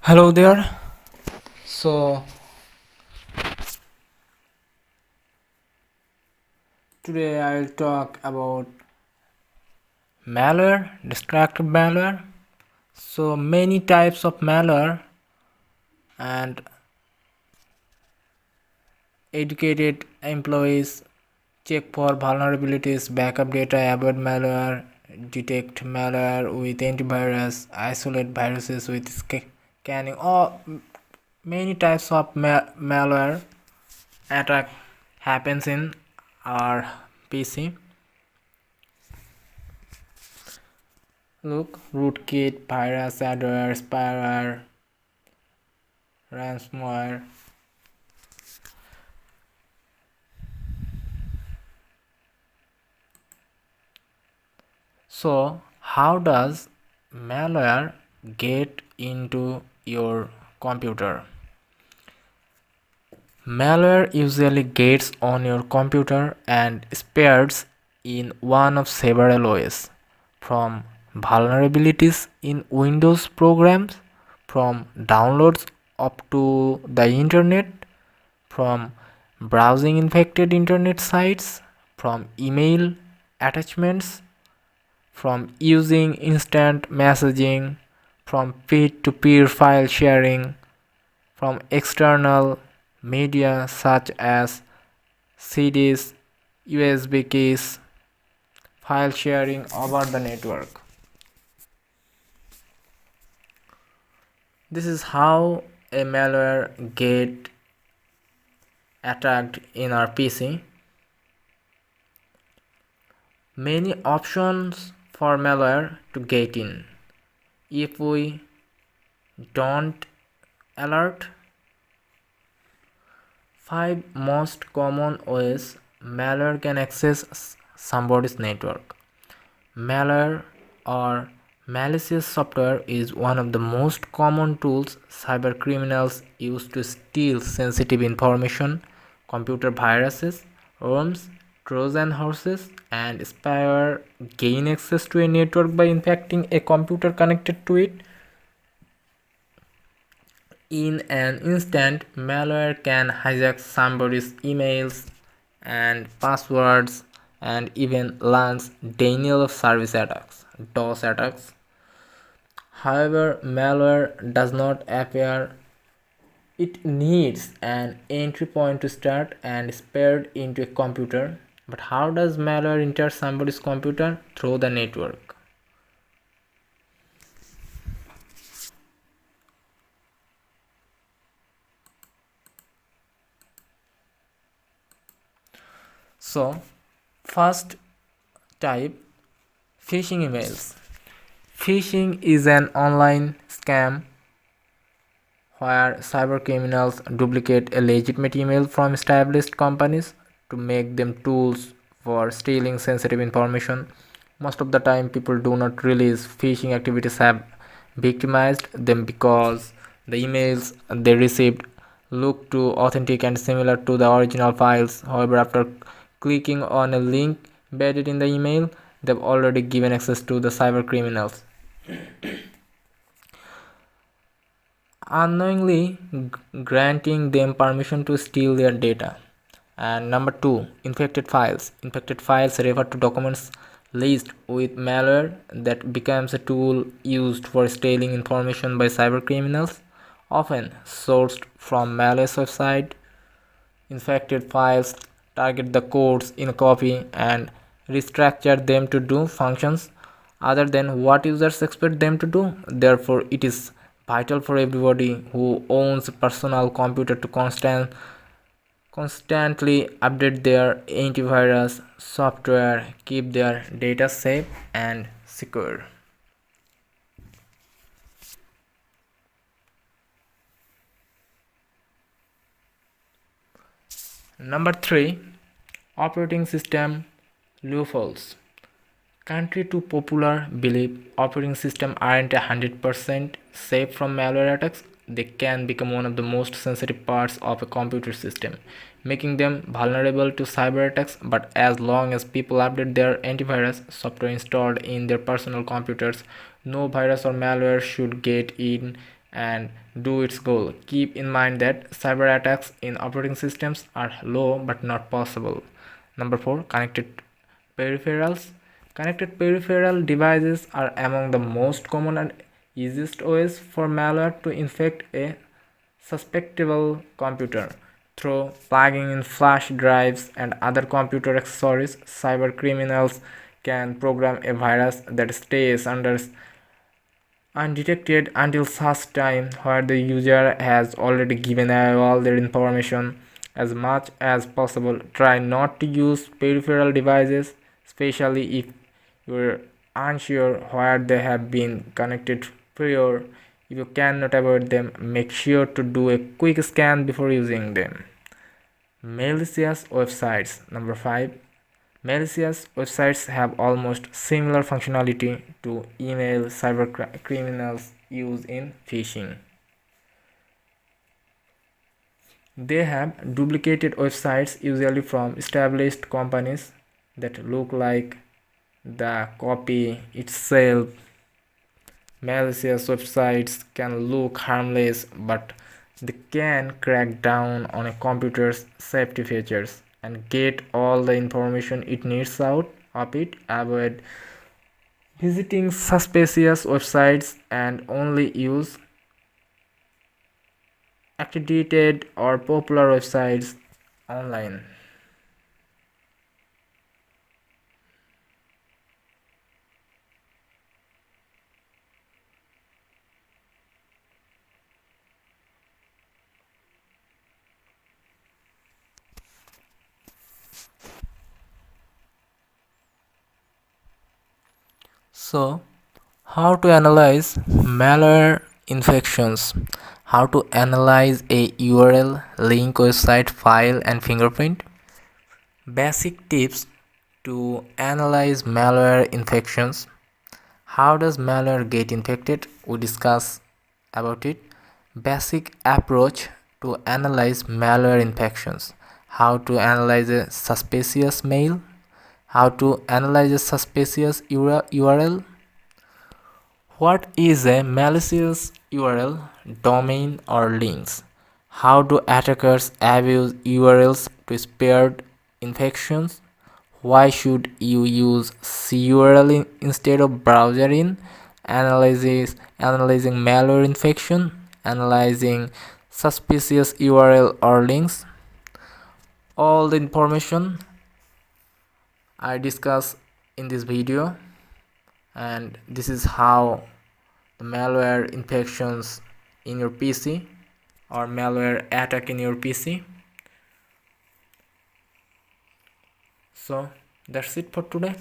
Hello there. So today I'll talk about malware, destructive malware. So many types of malware and educated employees check for vulnerabilities, backup data, avoid malware, detect malware with antivirus, isolate viruses with scanning. All many types of malware attack happens in our PC. Look, rootkit, virus, adware, spyware, ransomware. So, how does malware get into your computer? Malware usually gets on your computer and spreads in one of several ways, from vulnerabilities in Windows programs, from downloads up to the internet, from browsing infected internet sites, from email attachments, from using instant messaging, from peer-to-peer file sharing, from external media such as CDs, USB keys, file sharing over the network. This is how a malware get attacked in our PC. Many options for malware to get in. If we don't alert, 5 most common ways malware can access somebody's network. Malware or malicious software is one of the most common tools cyber criminals use to steal sensitive information. Computer viruses, worms, Trojan horses, and spyware gain access to a network by infecting a computer connected to it. In an instant, malware can hijack somebody's emails and passwords and even launch denial of service attacks, DOS attacks. However, malware does not appear. It needs an entry point to start and spread into a computer. But how does malware enter somebody's computer? Through the network. So, first type, phishing emails. Phishing is an online scam where cybercriminals duplicate a legitimate email from established companies to make them tools for stealing sensitive information. Most of the time, people do not realize phishing activities have victimized them because the emails they received look too authentic and similar to the original files. However, after clicking on a link embedded in the email, they've already given access to the cybercriminals, unknowingly granting them permission to steal their data. And number two, infected files. Infected files refer to documents laced with malware that becomes a tool used for stealing information by cybercriminals, often sourced from malicious website. Infected files target the codes in a copy and restructure them to do functions other than what users expect them to do. Therefore, it is vital for everybody who owns a personal computer to constantly update their antivirus software, keep their data safe and secure. Number 3, operating system loopholes. Contrary to popular belief, operating systems aren't 100% safe from malware attacks. They can become one of the most sensitive parts of a computer system, making them vulnerable to cyber attacks. But as long as people update their antivirus software installed in their personal computers, no virus or malware should get in. and do its goal. Keep in mind that cyber attacks in operating systems are low but not possible. Number 4. Connected peripherals. Connected peripheral devices are among the most common and easiest ways for malware to infect a susceptible computer. Through plugging in flash drives and other computer accessories, cyber criminals can program a virus that stays undetected until such time where the user has already given away all their information. As much as possible, try not to use peripheral devices, especially if you're unsure where they have been connected prior. If you cannot avoid them, make sure to do a quick scan before using them. Malicious websites. Number 5. Malicious websites have almost similar functionality to email cyber criminals use in phishing. They have duplicated websites, usually from established companies, that look like the copy itself. Malicious websites can look harmless, but they can crack down on a computer's safety features and get all the information it needs out of it. Avoid visiting suspicious websites and only use accredited or popular websites online. So, how to analyze malware infections? How to analyze a URL, link, website, file, and fingerprint? Basic tips to analyze malware infections. How does malware get infected? We discuss about it. Basic approach to analyze malware infections. How to analyze a suspicious mail. How to analyze a suspicious URL. What is a malicious URL, domain, or links? How do attackers abuse URLs to spread infections? Why should you use CURL instead of browser in? Analyzing malware infection, analyzing suspicious URL or links. All the information I discuss in this video, and this is how the malware infections in your PC or malware attack in your PC. So that's it for today.